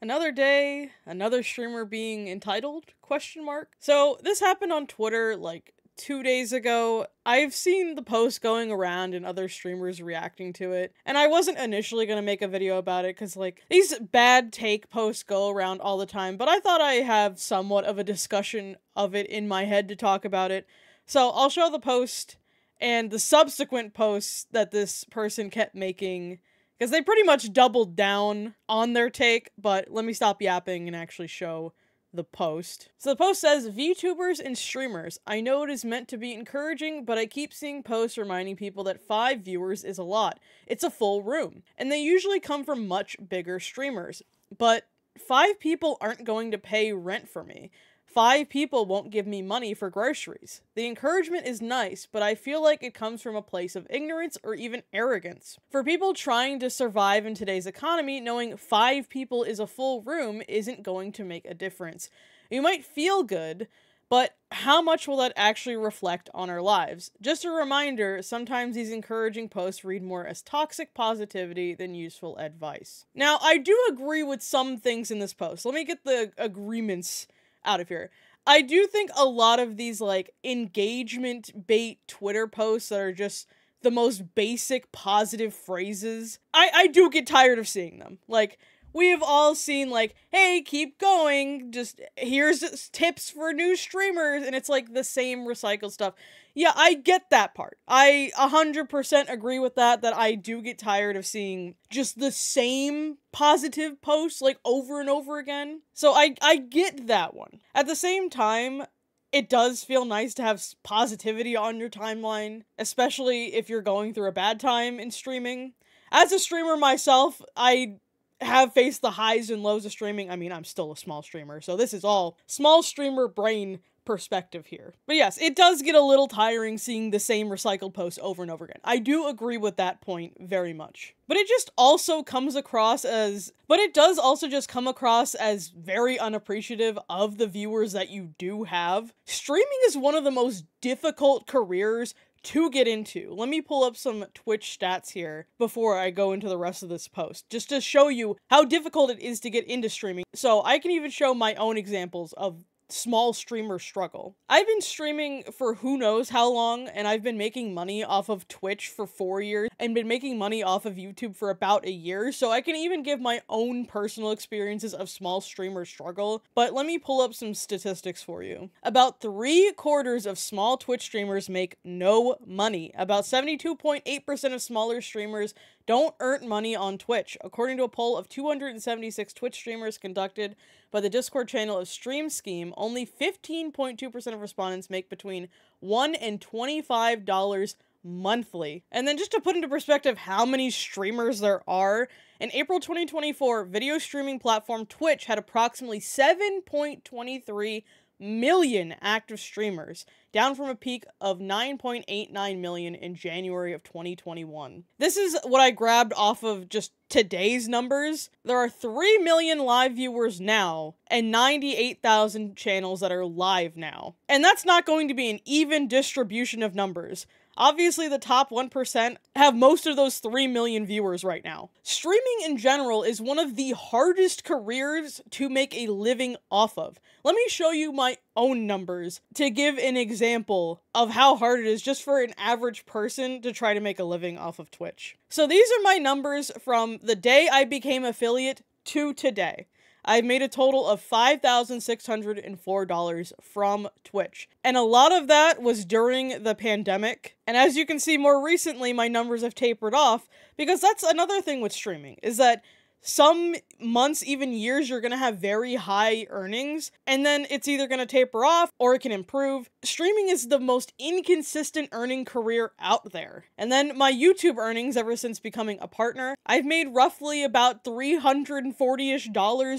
Another day, another streamer being entitled, question mark. So this happened on Twitter like 2 days ago. I've seen the post going around and other streamers reacting to it, and I wasn't initially gonna make a video about it because like these bad take posts go around all the time, but I thought I have somewhat of a discussion of it in my head to talk about it. So I'll show the post and the subsequent posts that this person kept making, because they pretty much doubled down on their take, but let me stop yapping and actually show the post. So the post says, VTubers and streamers, I know it is meant to be encouraging, but I keep seeing posts reminding people that 5 viewers is a lot. It's a full room. And they usually come from much bigger streamers. But 5 people aren't going to pay rent for me. 5 people won't give me money for groceries. The encouragement is nice, but I feel like it comes from a place of ignorance or even arrogance. For people trying to survive in today's economy, knowing 5 people is a full room isn't going to make a difference. You might feel good, but how much will that actually reflect on our lives? Just a reminder, sometimes these encouraging posts read more as toxic positivity than useful advice. Now, I do agree with some things in this post. Let me get the agreements out of here. I do think a lot of these like engagement bait Twitter posts that are just the most basic positive phrases, I do get tired of seeing them. Like, we have all seen like, hey, keep going, just here's tips for new streamers, and it's like the same recycled stuff. Yeah, I get that part. I 100% agree with that I do get tired of seeing just the same positive posts like over and over again. So I get that one. At the same time, it does feel nice to have positivity on your timeline, especially if you're going through a bad time in streaming. As a streamer myself, I have faced the highs and lows of streaming. I mean, I'm still a small streamer, so this is all small streamer brain perspective here. But yes, it does get a little tiring seeing the same recycled posts over and over again. I do agree with that point very much. But it just also comes across as, it does also just come across as very unappreciative of the viewers that you do have. Streaming is one of the most difficult careers to get into. Let me pull up some Twitch stats here before I go into the rest of this post, just to show you how difficult it is to get into streaming. So I can even show my own examples of small streamer struggle. I've been streaming for who knows how long, and I've been making money off of Twitch for 4 years, and been making money off of YouTube for about a year, so I can even give my own personal experiences of small streamer struggle. But let me pull up some statistics for you. About 3/4 of small Twitch streamers make no money. About 72.8% of smaller streamers don't earn money on Twitch, according to a poll of 276 Twitch streamers conducted by the Discord channel of Stream Scheme. Only 15.2% of respondents make between $1 and $25 monthly. And then just to put into perspective how many streamers there are, in April 2024, video streaming platform Twitch had approximately 7.23 million active streamers, down from a peak of 9.89 million in January of 2021. This is what I grabbed off of just today's numbers. There are 3 million live viewers now, and 98,000 channels that are live now. And that's not going to be an even distribution of numbers. Obviously, the top 1% have most of those 3 million viewers right now. Streaming in general is one of the hardest careers to make a living off of. Let me show you my own numbers to give an example of how hard it is just for an average person to try to make a living off of Twitch. So these are my numbers from the day I became affiliate to today. I've made a total of $5,604 from Twitch. And a lot of that was during the pandemic. And as you can see, more recently, my numbers have tapered off, because that's another thing with streaming, is that some months, even years, you're going to have very high earnings, and then it's either going to taper off or it can improve. Streaming is the most inconsistent earning career out there. And then my YouTube earnings ever since becoming a partner, I've made roughly about $340-ish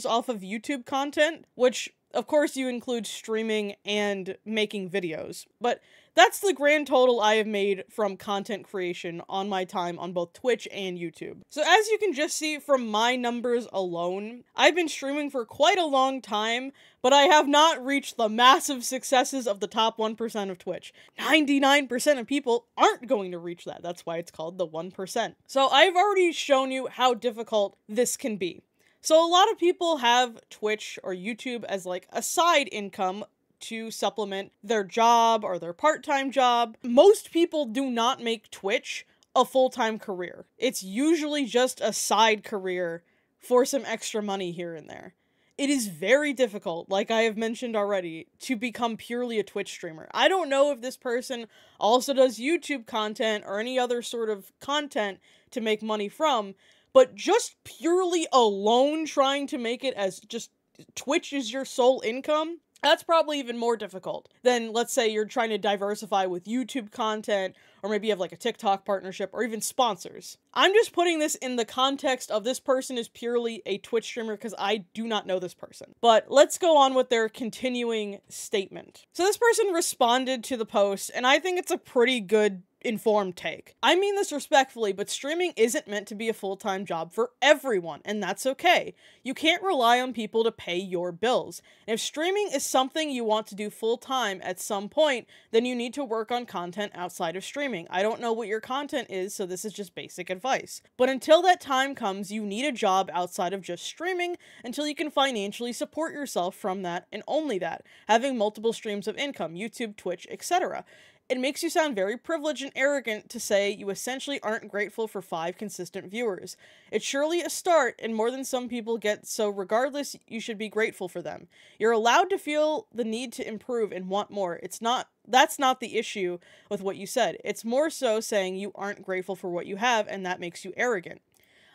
off of YouTube content, which of course you include streaming and making videos. But that's the grand total I have made from content creation on my time on both Twitch and YouTube. So as you can just see from my numbers alone, I've been streaming for quite a long time, but I have not reached the massive successes of the top 1% of Twitch. 99% of people aren't going to reach that. That's why it's called the 1%. So I've already shown you how difficult this can be. So a lot of people have Twitch or YouTube as like a side income to supplement their job or their part-time job. Most people do not make Twitch a full-time career. It's usually just a side career for some extra money here and there. It is very difficult, like I have mentioned already, to become purely a Twitch streamer. I don't know if this person also does YouTube content or any other sort of content to make money from, but just purely alone trying to make it as just Twitch is your sole income, that's probably even more difficult than, let's say, you're trying to diversify with YouTube content, or maybe you have like a TikTok partnership, or even sponsors. I'm just putting this in the context of this person is purely a Twitch streamer because I do not know this person. But let's go on with their continuing statement. So this person responded to the post, and I think it's a pretty good informed take. I mean this respectfully, but streaming isn't meant to be a full-time job for everyone, and that's okay. You can't rely on people to pay your bills. And if streaming is something you want to do full-time at some point, then you need to work on content outside of streaming. I don't know what your content is, so this is just basic advice. But until that time comes, you need a job outside of just streaming until you can financially support yourself from that, and only that, having multiple streams of income, YouTube, Twitch, etc. It makes you sound very privileged and arrogant to say you essentially aren't grateful for 5 consistent viewers. It's surely a start, and more than some people get, so regardless, you should be grateful for them. You're allowed to feel the need to improve and want more. That's not the issue with what you said. It's more so saying you aren't grateful for what you have, and that makes you arrogant.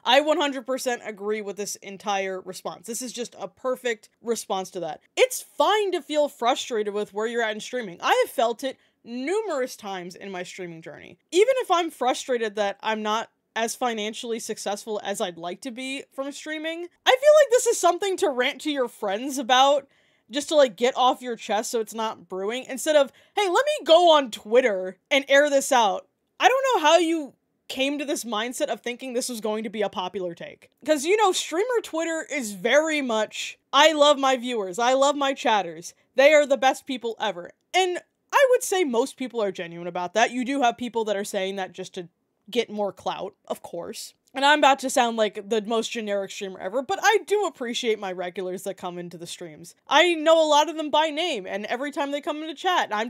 I 100% agree with this entire response. This is just a perfect response to that. It's fine to feel frustrated with where you're at in streaming. I have felt it numerous times in my streaming journey. Even if I'm frustrated that I'm not as financially successful as I'd like to be from streaming, I feel like this is something to rant to your friends about, just to like get off your chest so it's not brewing, instead of, hey, let me go on Twitter and air this out. I don't know how you came to this mindset of thinking this was going to be a popular take. Because, you know, streamer Twitter is very much, I love my viewers, I love my chatters, they are the best people ever. And I would say most people are genuine about that. You do have people that are saying that just to get more clout, of course. And I'm about to sound like the most generic streamer ever, but I do appreciate my regulars that come into the streams. I know a lot of them by name, and every time they come into chat, I'm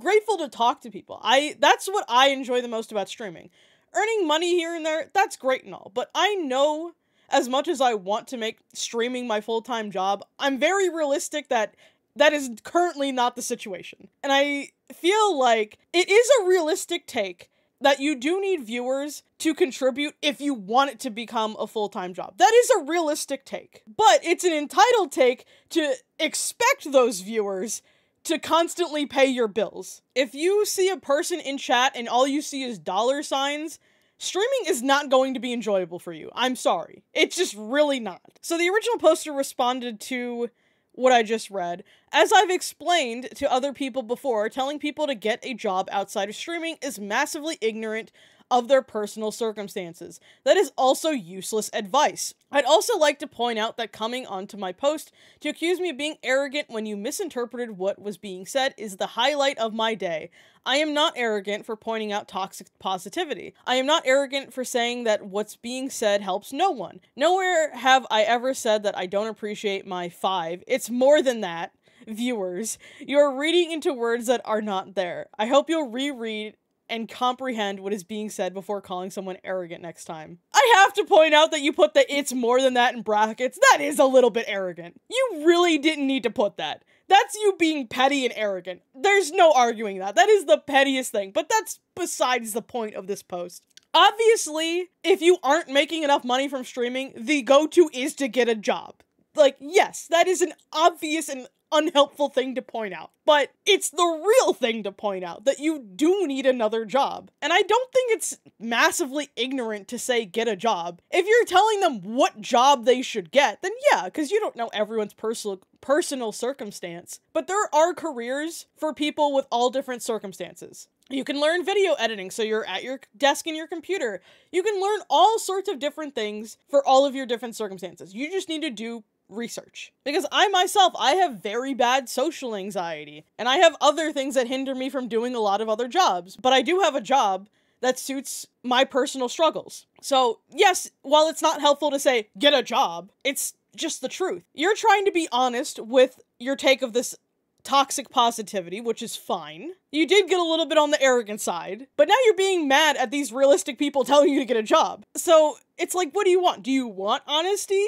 grateful to talk to people. That's what I enjoy the most about streaming. Earning money here and there, that's great and all, but I know as much as I want to make streaming my full-time job, I'm very realistic that is currently not the situation. And I feel like it is a realistic take that you do need viewers to contribute if you want it to become a full-time job. That is a realistic take. But it's an entitled take to expect those viewers to constantly pay your bills. If you see a person in chat and all you see is dollar signs, streaming is not going to be enjoyable for you. I'm sorry. It's just really not. So the original poster responded to what I just read. As I've explained to other people before, telling people to get a job outside of streaming is massively ignorant of their personal circumstances. That is also useless advice. I'd also like to point out that coming onto my post to accuse me of being arrogant when you misinterpreted what was being said is the highlight of my day. I am not arrogant for pointing out toxic positivity. I am not arrogant for saying that what's being said helps no one. Nowhere have I ever said that I don't appreciate my 5. It's more than that. Viewers, you're reading into words that are not there. I hope you'll reread and comprehend what is being said before calling someone arrogant next time. I have to point out that you put the "it's more than that" in brackets. That is a little bit arrogant. You really didn't need to put that. That's you being petty and arrogant. There's no arguing that. That is the pettiest thing, but that's besides the point of this post. Obviously, if you aren't making enough money from streaming, the go-to is to get a job. Like, yes, that is an obvious and unhelpful thing to point out, but it's the real thing to point out, that you do need another job. And I don't think it's massively ignorant to say get a job. If you're telling them what job they should get, then yeah, because you don't know everyone's personal circumstance. But there are careers for people with all different circumstances. You can learn video editing, so you're at your desk in your computer. You can learn all sorts of different things for all of your different circumstances. You just need to do research. Because I have very bad social anxiety, and I have other things that hinder me from doing a lot of other jobs. But I do have a job that suits my personal struggles. So yes, while it's not helpful to say, get a job, it's just the truth. You're trying to be honest with your take of this toxic positivity, which is fine. You did get a little bit on the arrogant side, but now you're being mad at these realistic people telling you to get a job. So it's like, what do you want? Do you want honesty?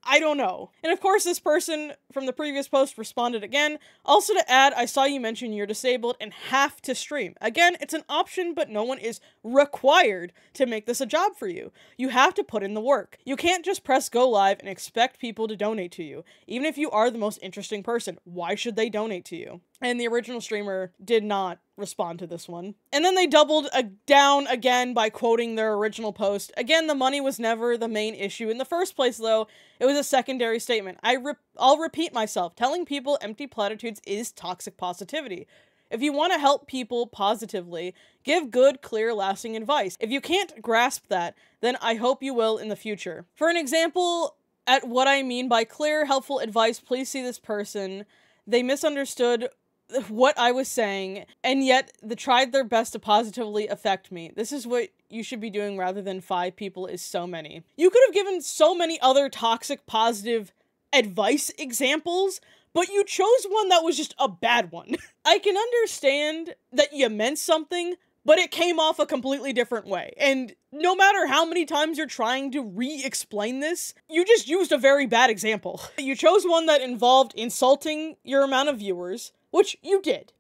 I don't know. And of course, this person from the previous post responded again. Also to add, I saw you mention you're disabled and have to stream. Again, it's an option, but no one is required to make this a job for you. You have to put in the work. You can't just press go live and expect people to donate to you. Even if you are the most interesting person, why should they donate to you? And the original streamer did not respond to this one. And then they doubled down again by quoting their original post. Again, the money was never the main issue in the first place, though. It was a secondary statement. I'll repeat myself. Telling people empty platitudes is toxic positivity. If you want to help people positively, give good, clear, lasting advice. If you can't grasp that, then I hope you will in the future. For an example at what I mean by clear, helpful advice, please see this person. They misunderstood what I was saying, and yet they tried their best to positively affect me. This is what you should be doing rather than 5 people is so many. You could have given so many other toxic positive advice examples, but you chose one that was just a bad one. I can understand that you meant something, but it came off a completely different way. And no matter how many times you're trying to re-explain this, you just used a very bad example. You chose one that involved insulting your amount of viewers, which you did.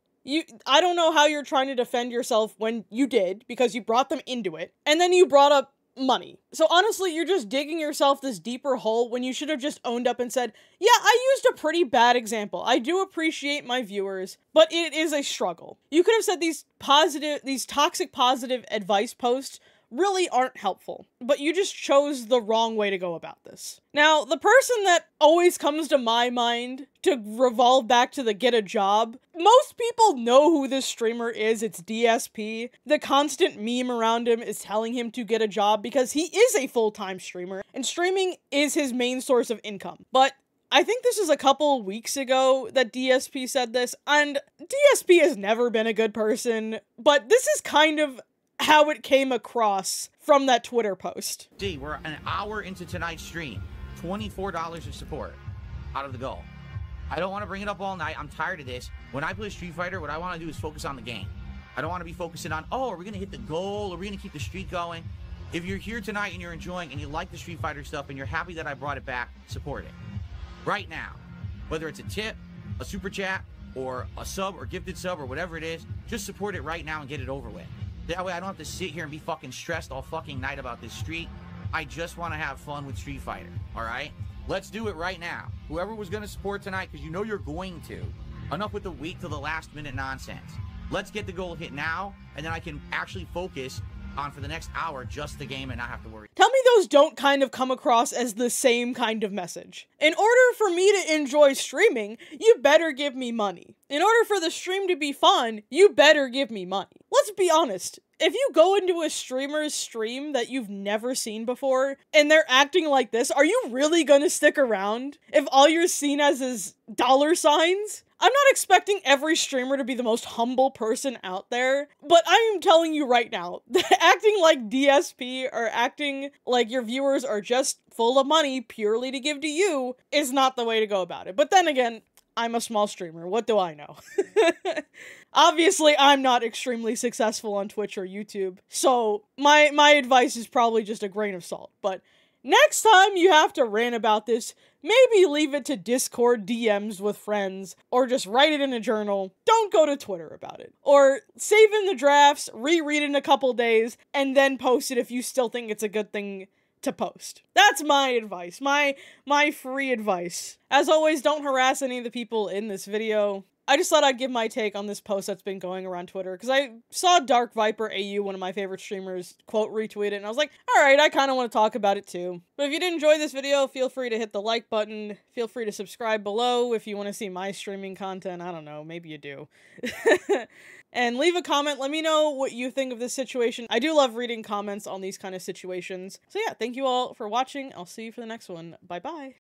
I don't know how you're trying to defend yourself when you did, because you brought them into it, and then you brought up money. So honestly, you're just digging yourself this deeper hole when you should have just owned up and said, yeah, I used a pretty bad example. I do appreciate my viewers, but it is a struggle. You could have said these toxic positive advice posts really aren't helpful, but you just chose the wrong way to go about this. Now, the person that always comes to my mind to revolve back to the get a job, most people know who this streamer is. It's DSP. The constant meme around him is telling him to get a job because he is a full-time streamer, and streaming is his main source of income. But I think this is a couple weeks ago that DSP said this, and DSP has never been a good person, but this is kind of how it came across from that Twitter post. We're an hour into tonight's stream. $24 of support out of the goal. I don't want to bring it up all night. I'm tired of this. When I play Street Fighter, what I want to do is focus on the game. I don't want to be focusing on, oh, are we going to hit the goal? Are we going to keep the streak going? If you're here tonight and you're enjoying and you like the Street Fighter stuff and you're happy that I brought it back, support it. Right now. Whether it's a tip, a super chat, or a sub or gifted sub or whatever it is, just support it right now and get it over with. That way I don't have to sit here and be fucking stressed all fucking night about this street. I just want to have fun with Street Fighter, alright? Let's do it right now. Whoever was going to support tonight, because you know you're going to. Enough with the wait till the last minute nonsense. Let's get the goal hit now, and then I can actually focus on for the next hour just the game and not have to worry. Tell me those don't kind of come across as the same kind of message. In order for me to enjoy streaming, you better give me money. In order for the stream to be fun, you better give me money. Let's be honest. If you go into a streamer's stream that you've never seen before, and they're acting like this, are you really gonna stick around if all you're seen as is dollar signs? I'm not expecting every streamer to be the most humble person out there, but I am telling you right now, acting like DSP or acting like your viewers are just full of money purely to give to you is not the way to go about it. But then again, I'm a small streamer. What do I know? Obviously, I'm not extremely successful on Twitch or YouTube, so my advice is probably just a grain of salt. But next time you have to rant about this, maybe leave it to Discord DMs with friends, or just write it in a journal. Don't go to Twitter about it. Or save in the drafts, reread it in a couple days, and then post it if you still think it's a good thing to post. That's my advice. My free advice. As always, don't harass any of the people in this video. I just thought I'd give my take on this post that's been going around Twitter, because I saw Dark Viper AU, one of my favorite streamers, quote retweet it, and I was like, alright, I kind of want to talk about it too. But if you did enjoy this video, feel free to hit the like button, feel free to subscribe below if you want to see my streaming content. I don't know, maybe you do. And leave a comment, let me know what you think of this situation. I do love reading comments on these kind of situations. So yeah, thank you all for watching, I'll see you for the next one. Bye bye.